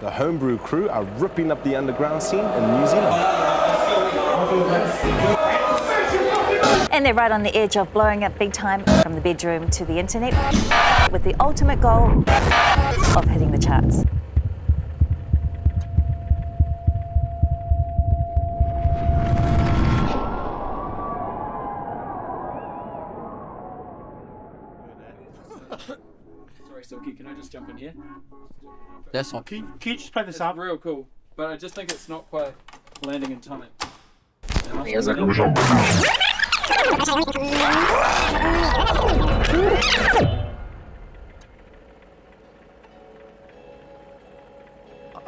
The homebrew crew are ripping up the underground scene in New Zealand. And they're right on the edge of blowing up big time from the bedroom to the internet with the ultimate goal of hitting the charts. Sorry, Silky, can I just jump in here? That's not. Can you just play this up? Real cool, but I just think it's not quite landing in time.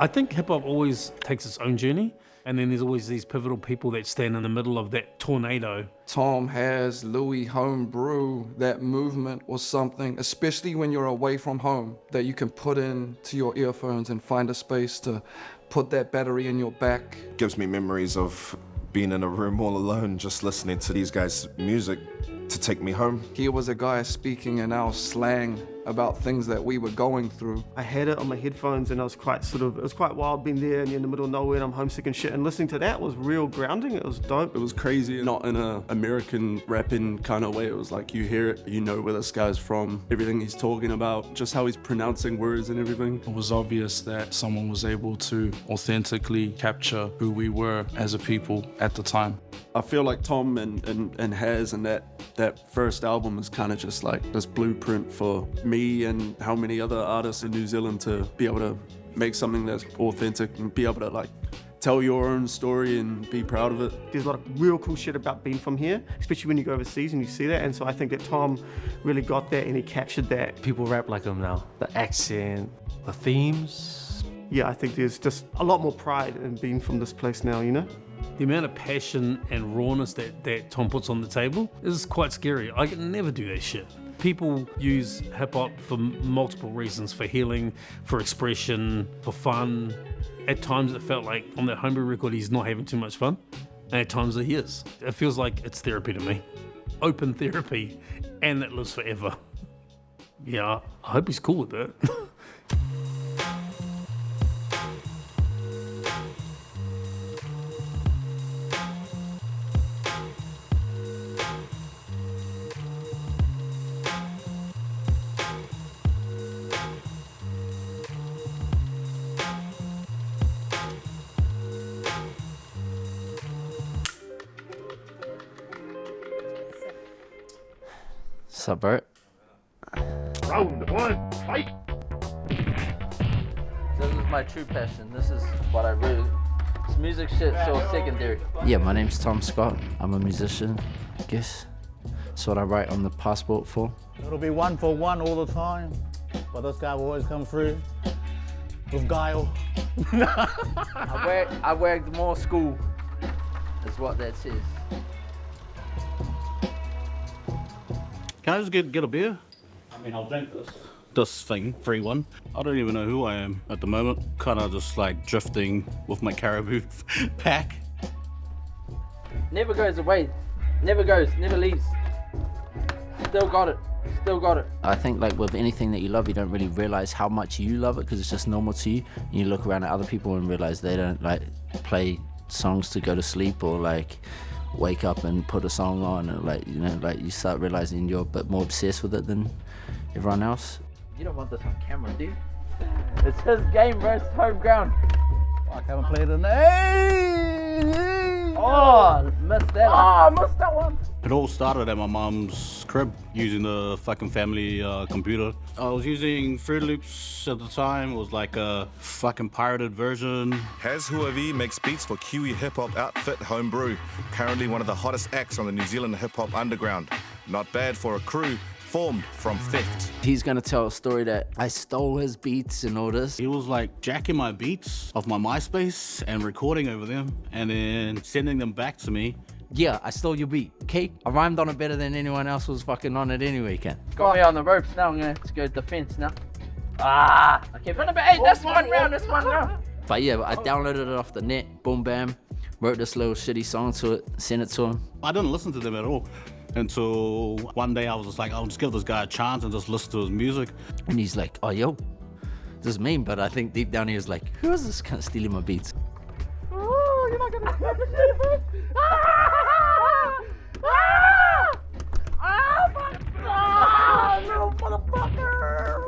I think hip hop always takes its own journey, and then there's always these pivotal people that stand in the middle of that tornado. Tom, Haz, Louis, Homebrew, that movement was something, especially when you're away from home, that you can put into your earphones and find a space to put that battery in your back. Gives me memories of being in a room all alone, just listening to these guys' music to take me home. Here was a guy speaking in our slang about things that we were going through. I had it on my headphones and it was quite wild being there and in the middle of nowhere and I'm homesick and shit, and listening to that was real grounding. It was dope. It was crazy, not in a American rapping kind of way. It was like you hear it, you know where this guy's from, everything he's talking about, just how he's pronouncing words and everything. It was obvious that someone was able to authentically capture who we were as a people at the time. I feel like Tom and Haz and that first album is kind of just like this blueprint for me and how many other artists in New Zealand to be able to make something that's authentic and be able to like tell your own story and be proud of it. There's a lot of real cool shit about being from here, especially when you go overseas and you see that, and so I think that Tom really got that and he captured that. People rap like him now. The accent, the themes. Yeah, I think there's just a lot more pride in being from this place now, you know? The amount of passion and rawness that Tom puts on the table is quite scary. I can never do that shit. People use hip-hop for multiple reasons, for healing, for expression, for fun. At times it felt like on that homebrew record he's not having too much fun, and at times he is. It feels like it's therapy to me. Open therapy, and that lives forever. Yeah, I hope he's cool with that. Sup, Bert? Round one, fight! This is my true passion. This is what I really... This music shit so secondary. Yeah, my name's Tom Scott. I'm a musician, I guess. That's what I write on the passport for. It'll be 1 for 1 all the time, but this guy will always come through with guile. I worked more school, is what that says. Can I just get a beer? I mean, I'll drink this thing, free one. I don't even know who I am at the moment. Kind of just like drifting with my caribou pack. Never goes away. Never goes, never leaves. Still got it. Still got it. I think like with anything that you love, you don't really realize how much you love it because it's just normal to you. And you look around at other people and realize they don't like play songs to go to sleep or like wake up and put a song on, and like, you know, like you start realizing you're a bit more obsessed with it than everyone else. You don't want this on camera, dude. It's his game versus home ground. I haven't played in Hey! Oh, missed that one. Oh, missed that one. It all started at my mom's crib using the fucking family computer. I was using Fruit Loops at the time. It was like a fucking pirated version. Haz Huavi makes beats for Kiwi hip-hop outfit Homebrew, currently one of the hottest acts on the New Zealand hip-hop underground. Not bad for a crew formed from theft. He's gonna tell a story that I stole his beats and all this. He was like jacking my beats off my MySpace and recording over them and then sending them back to me. Yeah, I stole your beat, okay? I rhymed on it better than anyone else was fucking on it anyway, Ken. Got me on the ropes now, I'm gonna have to go defense now. Ah! Okay, run about 8, that's one round, that's one round. But yeah, I downloaded it off the net, boom bam, wrote this little shitty song to it, sent it to him. I didn't listen to them at all until one day I was just like, I'll just give this guy a chance and just listen to his music. And he's like, oh yo, this is mean, but I think deep down he was like, who is this kind of stealing my beats? Oh, you're not gonna stop the shit. Little motherfucker!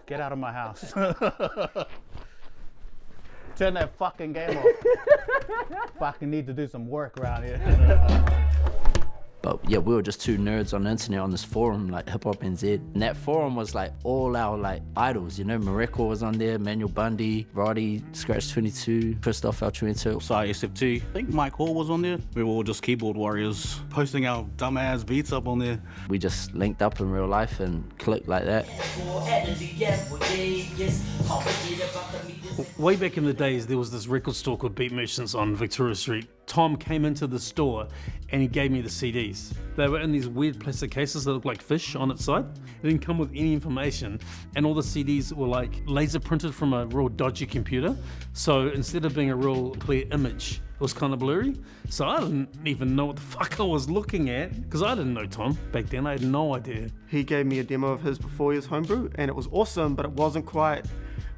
Get out of my house. Turn that fucking game off. Fucking need to do some work around here. But yeah, we were just two nerds on the internet on this forum, like Hip Hop NZ. And that forum was like all our like idols, you know, Mareko was on there, Manuel Bundy, Roddy, Scratch 22, Christoph Alchuento. Sorry, SFT. I think Mike Hall was on there. We were all just keyboard warriors, posting our dumbass beats up on there. We just linked up in real life and clicked like that. Way back in the days, there was this record store called Beat Merchants on Victoria Street. Tom came into the store and he gave me the CDs. They were in these weird plastic cases that looked like fish on its side. It didn't come with any information, and all the CDs were like laser printed from a real dodgy computer. So instead of being a real clear image, it was kind of blurry. So I didn't even know what the fuck I was looking at, because I didn't know Tom back then. I had no idea. He gave me a demo of his before his homebrew, and it was awesome, but it wasn't quite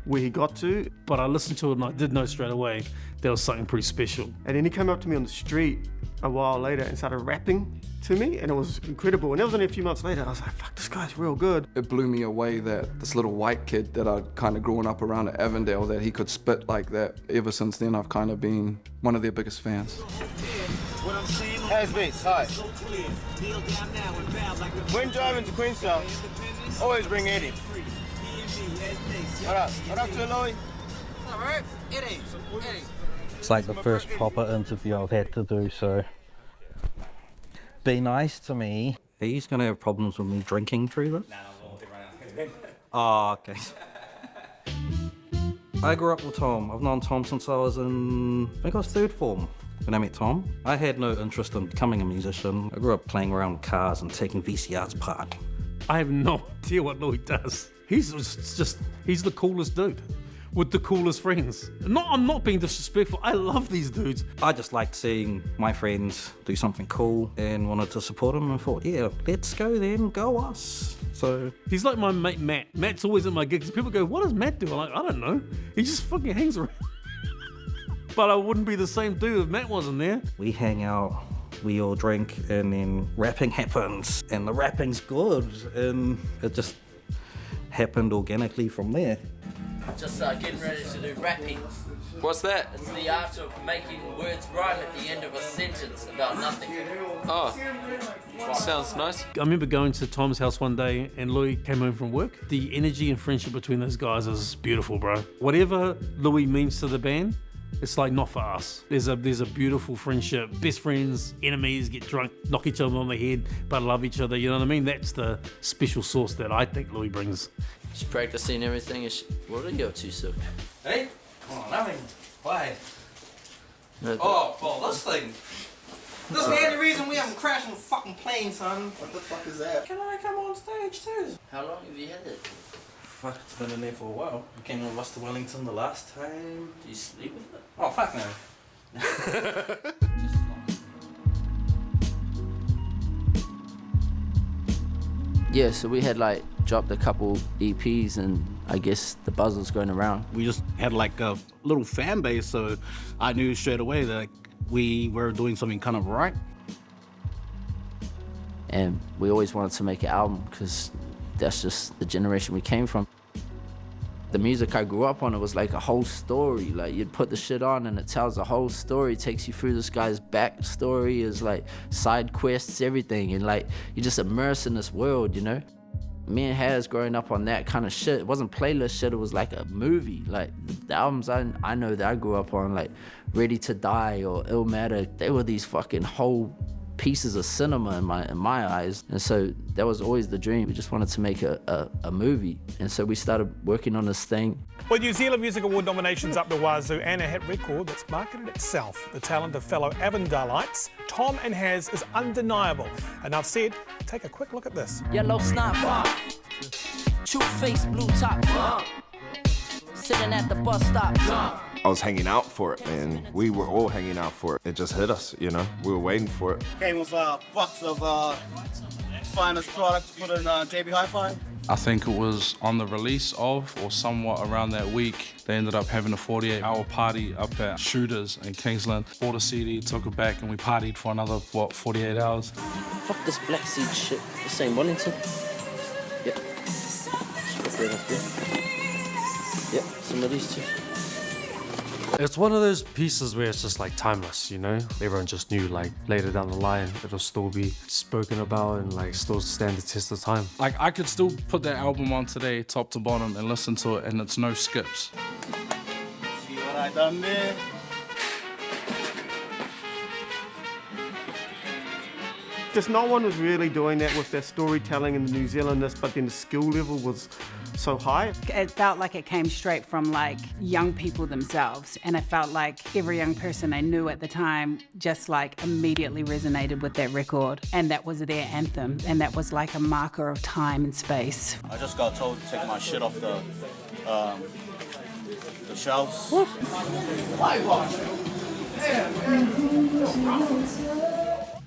where he got to. But I listened to it and I did know straight away there was something pretty special. And then he came up to me on the street a while later and started rapping to me, and it was incredible. And that was only a few months later. I was like, fuck, this guy's real good. It blew me away that this little white kid that I'd kind of grown up around at Avondale, that he could spit like that. Ever since then, I've kind of been one of their biggest fans. Haz Beats, hi. When driving to Queenstown, always bring Eddie. What up to Louie? Alright, Eddie. It's like the first proper interview I've had to do, so be nice to me. Are you going to have problems with me drinking through this? Oh, okay. I grew up with Tom. I've known Tom since I was in, I think I was third form when I met Tom. I had no interest in becoming a musician. I grew up playing around with cars and taking VCRs apart. I have no idea what Louis does. He's the coolest dude with the coolest friends. I'm not being disrespectful. I love these dudes. I just liked seeing my friends do something cool and wanted to support them and thought, yeah, let's go then, go us. So he's like my mate Matt. Matt's always at my gigs. People go, what does Matt do? I'm like, I don't know. He just fucking hangs around. But I wouldn't be the same dude if Matt wasn't there. We hang out, we all drink, and then rapping happens. And the rapping's good, and it just happened organically from there. Just getting ready to do rapping. What's that? It's the art of making words rhyme at the end of a sentence about nothing. Oh, sounds nice. I remember going to Tom's house one day and Louis came home from work. The energy and friendship between those guys is beautiful, bro. Whatever Louis means to the band, it's like not for us. There's a beautiful friendship. Best friends, enemies, get drunk, knock each other on the head, but love each other. You know what I mean? That's the special sauce that I think Louis brings. Just practicing everything. What are you up to, Sophie? Hey? Come on, nothing. Why? No, oh, well, this thing. This is the only reason we haven't crashed on a fucking plane, son. What the fuck is that? Can I come on stage too? How long have you had it? Fuck, it's been in there for a while. We came on West Wellington the last time. Do you sleep with it? Oh, fuck no. Yeah, so we had like dropped a couple EPs and I guess the buzz was going around. We just had like a little fan base, so I knew straight away that we were doing something kind of right. And we always wanted to make an album because that's just the generation we came from. The music I grew up on, it was like a whole story. Like you'd put the shit on and it tells a whole story, takes you through this guy's backstory, is like side quests, everything. And like you just immerse in this world, you know? Me and Haz growing up on that kind of shit, it wasn't playlist shit, it was like a movie. Like the albums I know that I grew up on, like Ready to Die or Ill Matter, they were these fucking whole pieces of cinema in my eyes. And so that was always the dream. We just wanted to make a movie. And so we started working on this thing. With New Zealand Music Award nominations up the wazoo and a hit record that's marketed itself, the talent of fellow Avondalites, Tom and Haz is undeniable. Enough said, take a quick look at this. Yellow snap, two-faced blue top, sitting at the bus stop. I was hanging out for it, man. We were all hanging out for it. It just hit us, you know? We were waiting for it. Came with a box of finest product to put in JB Hi-Fi. I think it was on the release of, or somewhat around that week, they ended up having a 48-hour party up at Shooters in Kingsland. Bought a CD, took it back, and we partied for another, 48 hours. Fuck this black seed shit. The same Wellington. Yep. Just put that up there. Yep, some of these too. It's one of those pieces where it's just like timeless, you know? Everyone just knew like later down the line it'll still be spoken about and like still stand the test of time. Like I could still put that album on today, top to bottom, and listen to it, and it's no skips. See what I done there? Just no one was really doing that with their storytelling in the New Zealandness, but then the skill level was so high. It felt like it came straight from like young people themselves, and it felt like every young person I knew at the time just like immediately resonated with that record, and that was their anthem, and that was like a marker of time and space. I just got told to take my shit off the shelves.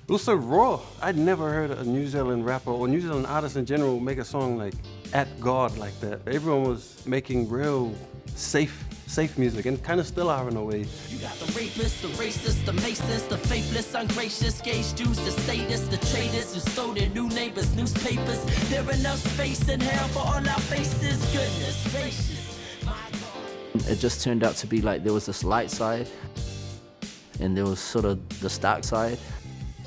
It was so raw. I'd never heard a New Zealand rapper or New Zealand artist in general make a song like at God like that. Everyone was making real safe music, and kind of still are in a way. You got the rapists, the racists, the masons, the faithless, ungracious, gauge Jews, the sadists, the traitors who stole their new neighbors' newspapers. There enough space in hell for all our faces. Goodness gracious. It just turned out to be like there was this light side, and there was sort of this dark side,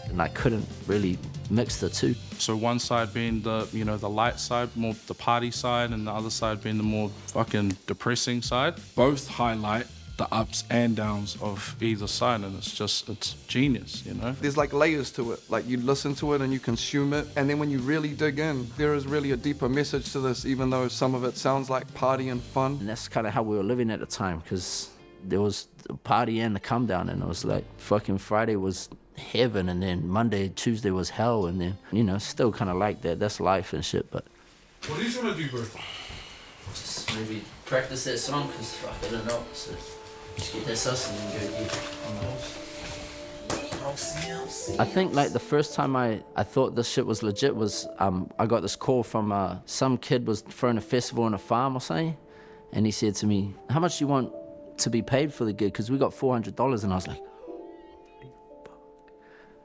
and I couldn't really mix the two. So one side being the, the light side, more the party side, and the other side being the more fucking depressing side. Both highlight the ups and downs of either side, and it's genius, you know? There's like layers to it. Like you listen to it and you consume it, and then when you really dig in, there is really a deeper message to this, even though some of it sounds like party and fun. And that's kind of how we were living at the time, because there was the party and the come down, and it was like fucking Friday was heaven, and then Monday, Tuesday was hell, and then, still kind of like that. That's life and shit, but... What do you want to do, bro? Just maybe practice that song, because fuck, I don't know. So just get that sus and then go get on the house. I think like the first time I thought this shit was legit was I got this call from some kid was throwing a festival on a farm or something, and he said to me, how much do you want to be paid for the gig? Because we got $400, and I was like,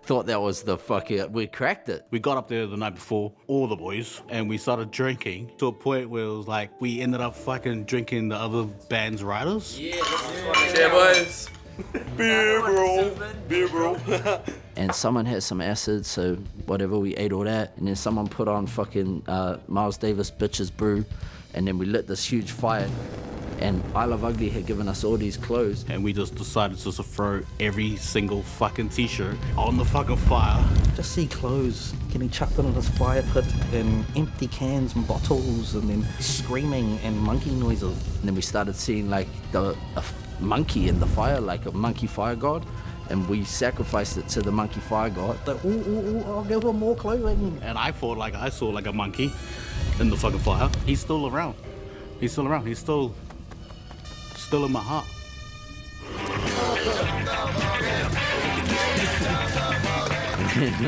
thought that was the fucking, we cracked it. We got up there the night before, all the boys, and we started drinking to a point where it was like we ended up fucking drinking the other band's riders. Yeah, boys. Beer, bro. And someone had some acid, so whatever, we ate all that, and then someone put on fucking Miles Davis Bitches Brew, and then we lit this huge fire. And I Love Ugly had given us all these clothes. And we just decided to throw every single fucking t-shirt on the fucking fire. Just see clothes getting chucked into this fire pit, and empty cans and bottles, and then screaming and monkey noises. And then we started seeing like a monkey in the fire, like a monkey fire god. And we sacrificed it to the monkey fire god. Like, ooh, I'll give him more clothing. And I thought like I saw like a monkey in the fucking fire. He's still around. He's still in my heart.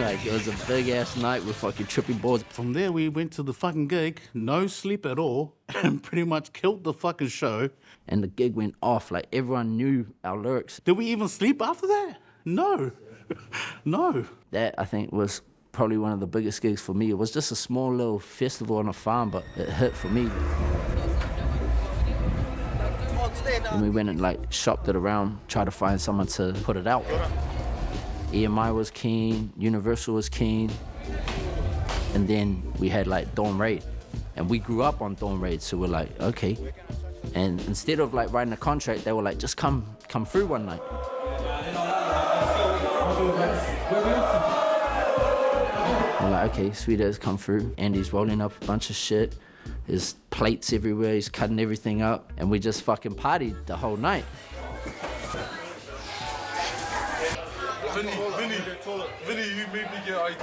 Like it was a big ass night with fucking tripping boards. From there we went to the fucking gig, no sleep at all, and pretty much killed the fucking show. And the gig went off, like everyone knew our lyrics. Did we even sleep after that? No. No. That I think was probably one of the biggest gigs for me. It was just a small little festival on a farm, but it hit for me. And we went and like shopped it around, tried to find someone to put it out. EMI was keen, Universal was keen, and then we had like Dawn Raid, and we grew up on Dawn Raid, so we're like, okay. And instead of like writing a contract, they were like, just come through one night. We're like, okay, sweet as, come through. Andy's rolling up a bunch of shit. There's plates everywhere, he's cutting everything up, and we just fucking partied the whole night. Vinny, you made me get ice.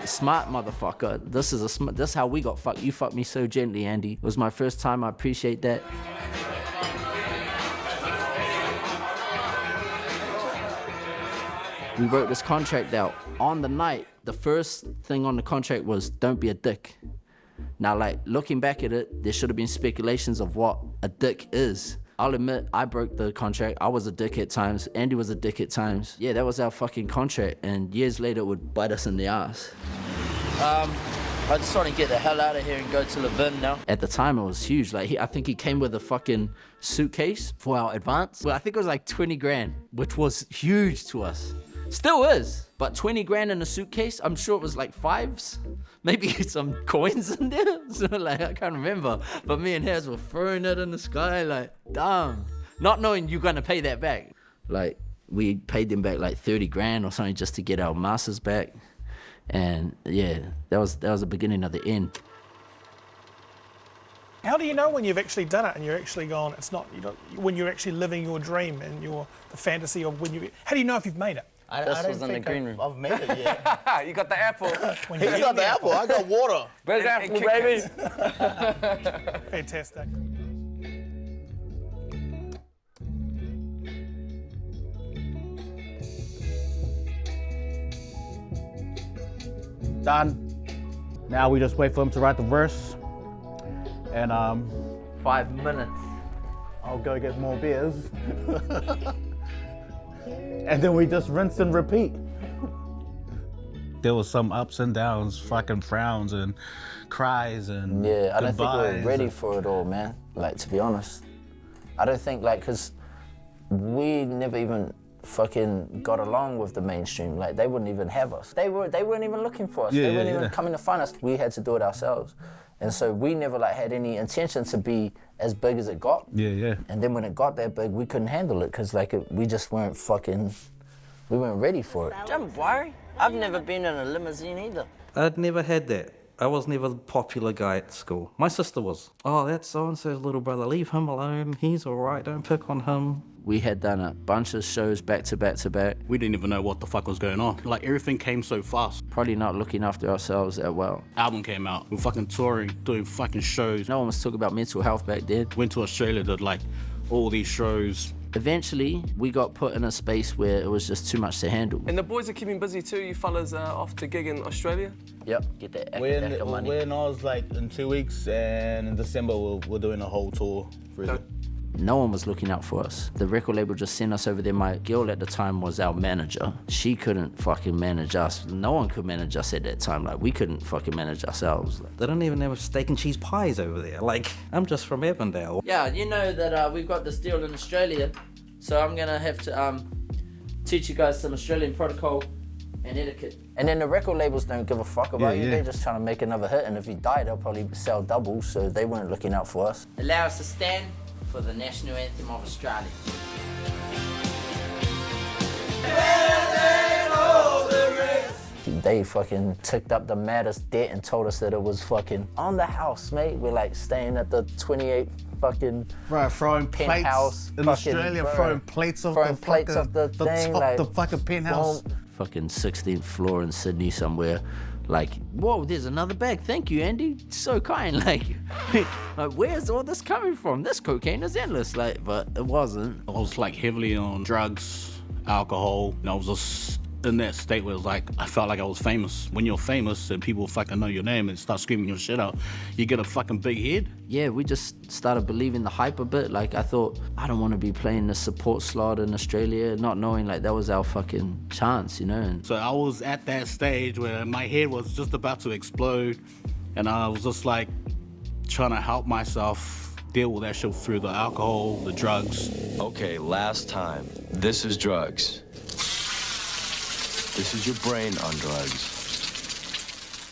Smart motherfucker. This is how we got fucked. You fucked me so gently, Andy. It was my first time, I appreciate that. We wrote this contract out. On the night, the first thing on the contract was, don't be a dick. Now, like, looking back at it, there should have been speculations of what a dick is. I'll admit, I broke the contract. I was a dick at times. Andy was a dick at times. Yeah, that was our fucking contract. And years later, it would bite us in the ass. I just want to get the hell out of here and go to Levin now. At the time, it was huge. Like, I think he came with a fucking suitcase for our advance. Well, I think it was like 20 grand, which was huge to us. Still is. But 20 grand in a suitcase, I'm sure it was like fives. Maybe some coins in there. So like, I can't remember. But me and Haz were throwing it in the sky like, damn. Not knowing you're gonna pay that back. Like, we paid them back like 30 grand or something just to get our masters back. And yeah, that was the beginning of the end. How do you know when you've actually done it and you're actually gone, it's not, when you're actually living your dream and the fantasy of when you, how do you know if you've made it? I don't think I've made it yet. You got the apple. He's got the apple, I got water. Where's the apple, baby? Fantastic. Done. Now we just wait for him to write the verse. And 5 minutes. I'll go get more beers. And then we just rinse and repeat. There was some ups and downs, fucking frowns and cries and yeah, I don't think goodbyes. we're ready for it all, man. Like, to be honest, I don't think, like, because we never even fucking got along with the mainstream. Like, they wouldn't even have us. They weren't even looking for us. Yeah, they weren't yeah, even coming to find us. We had to do it ourselves. And so we never like had any intention to be as big as it got. Yeah, yeah. And then when it got that big, we couldn't handle it because like we just weren't we weren't ready for it. Don't worry, I've never been in a limousine either. I'd never had that. I was never the popular guy at school. My sister was. Oh, that's so-and-so's little brother. Leave him alone. He's all right. Don't pick on him. We had done a bunch of shows back to back to back. We didn't even know what the fuck was going on. Like, everything came so fast. Probably not looking after ourselves that well. Album came out. We were fucking touring, doing fucking shows. No one was talking about mental health back then. Went to Australia, did like all these shows. Eventually, we got put in a space where it was just too much to handle. And the boys are keeping busy too. You fellas are off to gig in Australia? Yep, get that We're money. in Oz like in 2 weeks, and in December we're doing a whole tour. Really. No one was looking out for us. The record label just sent us over there. My girl at the time was our manager. She couldn't fucking manage us. No one could manage us at that time. Like, we couldn't fucking manage ourselves. They don't even have steak and cheese pies over there. Like, I'm just from Avondale. Yeah, you know that we've got this deal in Australia, so I'm gonna have to teach you guys some Australian protocol and etiquette. And then the record labels don't give a fuck about you. They're just trying to make another hit, and if you die, they'll probably sell double, so they weren't looking out for us. Allow us to stand for the national anthem of Australia. They fucking ticked up the maddest debt and told us that it was fucking on the house, mate. We're like staying at the 28 fucking throwing penthouse plates in Australia, throwing plates off the thing, top like, the fucking penthouse. Fucking 16th floor in Sydney somewhere. Like, whoa, there's another bag. Thank you, Andy. So kind. Like, where's all this coming from? This cocaine is endless. Like, but it wasn't. I was like heavily on drugs, alcohol, and I was just in that state where it was like, I felt like I was famous. When you're famous and people fucking know your name and start screaming your shit out, you get a fucking big head. Yeah, we just started believing the hype a bit. Like, I thought, I don't want to be playing the support slot in Australia, not knowing like that was our fucking chance, you know? And so I was at that stage where my head was just about to explode, and I was just like trying to help myself deal with that shit through the alcohol, the drugs. Okay, last time. This is drugs. This is your brain on drugs.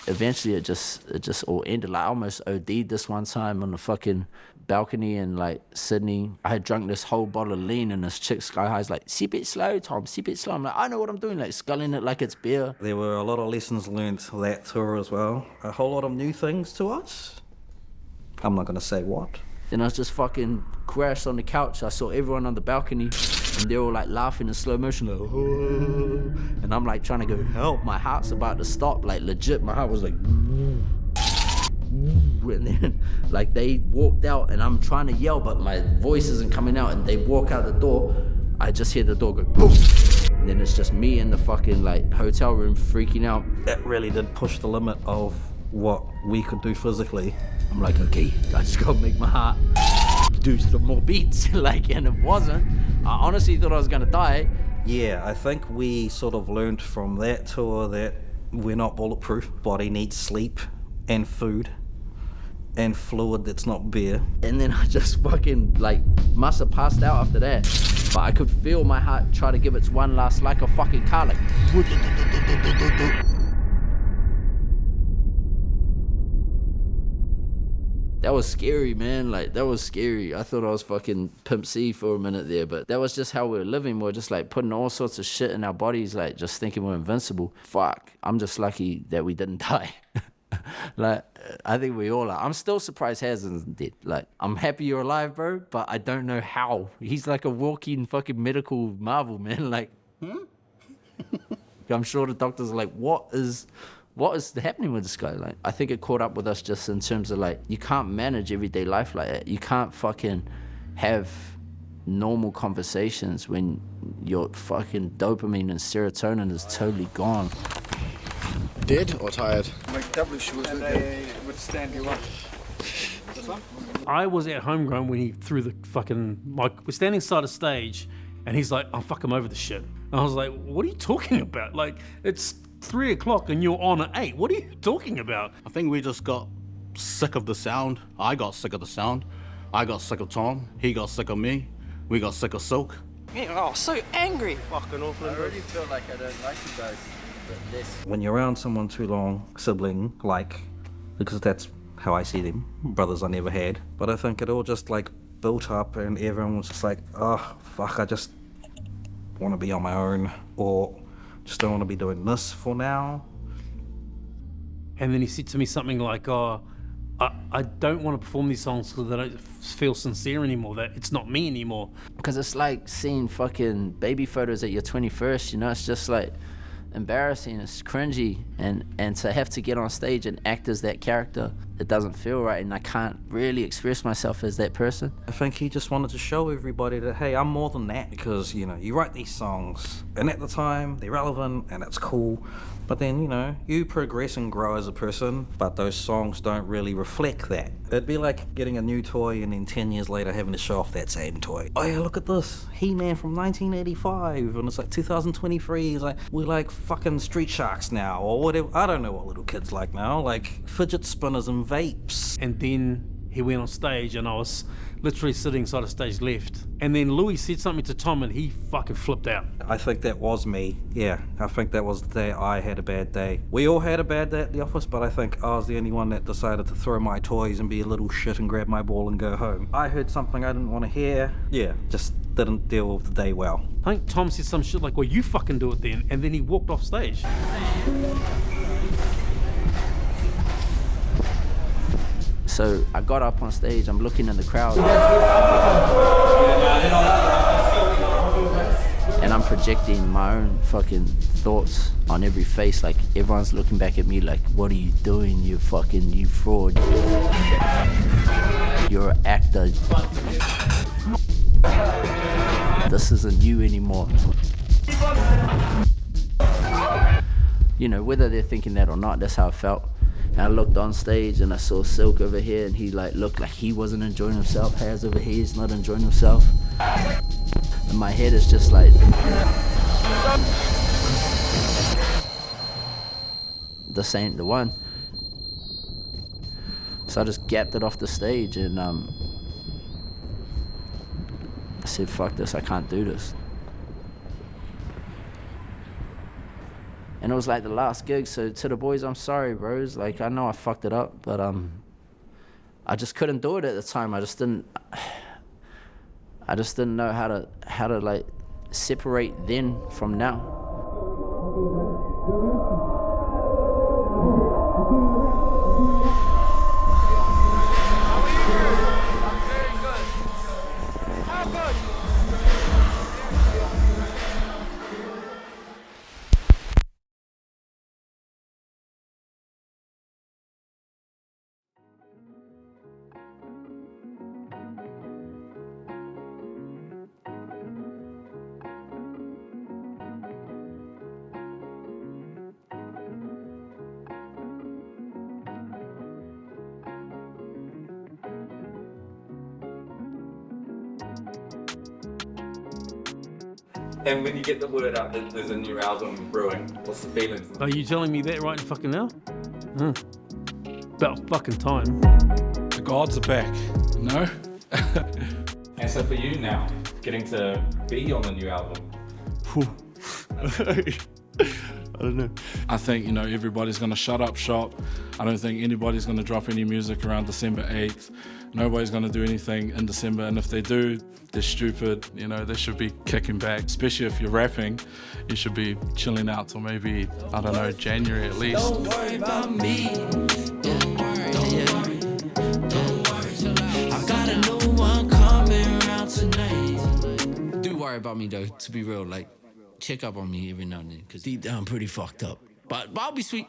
Eventually, it just all ended. Like, I almost OD'd this one time on the fucking balcony in like Sydney. I had drunk this whole bottle of lean, and this chick Sky High's like, sip it slow, Tom, sip it slow. I'm like, I know what I'm doing, like sculling it like it's beer. There were a lot of lessons learned that tour as well. A whole lot of new things to us. I'm not gonna say what. Then I just fucking crashed on the couch. I saw everyone on the balcony, and they're all like laughing in slow motion, like, oh. And I'm like trying to go help. My heart's about to stop, like legit. My heart was like, and then like they walked out, and I'm trying to yell, but my voice isn't coming out. And they walk out the door. I just hear the door go boom, and then it's just me in the fucking like hotel room freaking out. It really did push the limit of what we could do physically. I'm like, okay, I just gotta make my heart do some more beats. Like, and it wasn't. I honestly thought I was gonna die. Yeah, I think we sort of learned from that tour that we're not bulletproof. Body needs sleep and food and fluid that's not beer. And then I just fucking like must have passed out after that. But I could feel my heart try to give its one last like a fucking car, like. That was scary, man. Like, that was scary. I thought I was fucking Pimp C for a minute there, but that was just how we were living. We were just like putting all sorts of shit in our bodies, like just thinking we're invincible. Fuck. I'm just lucky that we didn't die. Like, I think we all are. I'm still surprised Haz isn't dead. Like, I'm happy you're alive, bro, but I don't know how. He's like a walking fucking medical marvel, man. Like, I'm sure the doctors are like, what is happening with this guy? Like, I think it caught up with us just in terms of like, you can't manage everyday life like that. You can't fucking have normal conversations when your fucking dopamine and serotonin is totally gone. Dead or tired? Make double shoes and they would stand you up. I was at Homegrown when he threw the fucking mic. We're standing side of stage, and he's like, "Oh fuck, I'm over the shit." And I was like, "What are you talking about? Like, it's 3 o'clock and you're on at 8. What are you talking about?" I think we just got sick of the sound. I got sick of the sound. I got sick of Tom. He got sick of me. We got sick of Silk. Oh, so angry. Fucking awful. I already feel like I don't like you guys. When you're around someone too long, sibling, like, because that's how I see them, brothers I never had, but I think it all just like built up and everyone was just like, oh, fuck, I just want to be on my own, or just don't want to be doing this for now. And then he said to me something like, "Oh, I don't want to perform these songs because I don't feel sincere anymore, that it's not me anymore." Because it's like seeing fucking baby photos at your 21st, you know? It's just like embarrassing, it's cringy, and to have to get on stage and act as that character, it doesn't feel right, and I can't really express myself as that person. I think he just wanted to show everybody that, hey, I'm more than that, because, you know, you write these songs, and at the time, they're relevant, and it's cool, but then, you know, you progress and grow as a person, but those songs don't really reflect that. It'd be like getting a new toy and then 10 years later having to show off that same toy. Oh yeah, look at this, He-Man from 1985, and it's like 2023, it's like, we're like fucking Street Sharks now, or whatever. I don't know what little kids like now, like fidget spinners and vapes. And then he went on stage and I was literally sitting side of stage left. And then Louis said something to Tom and he fucking flipped out. I think that was me, yeah. I think that was the day I had a bad day. We all had a bad day at the office, but I think I was the only one that decided to throw my toys and be a little shit and grab my ball and go home. I heard something I didn't want to hear. Yeah, just didn't deal with the day well. I think Tom said some shit like, "Well, you fucking do it then," and then he walked off stage. So I got up on stage, I'm looking in the crowd, and I'm projecting my own fucking thoughts on every face, like everyone's looking back at me like, "What are you doing, you fraud? You're an actor. This isn't you anymore." You know, whether they're thinking that or not, that's how I felt. And I looked on stage and I saw Silk over here and he like looked like he wasn't enjoying himself. Haz over here is not enjoying himself. And my head is just like, this ain't the one. So I just gapped it off the stage and I said, fuck this, I can't do this. And it was like the last gig, so to the boys, I'm sorry, bros. Like, I know I fucked it up, but I just couldn't do it at the time. I just didn't know how to like separate then from now. And when you get the word out that there's a new album brewing, what's the feelings? Are you telling me that right fucking now? About fucking time. The gods are back, no? And so for you now, getting to be on the new album. I don't know. I think, everybody's going to shut up shop. I don't think anybody's going to drop any music around December 8th. Nobody's going to do anything in December. And if they do, they're stupid. They should be kicking back. Especially if you're rapping, you should be chilling out till maybe, I don't know, January at least. Don't worry about me. Don't worry. I got a new one coming around tonight. Do worry about me though, to be real. Like, check up on me every now and then, because deep down I'm pretty fucked up. But I'll be sweet.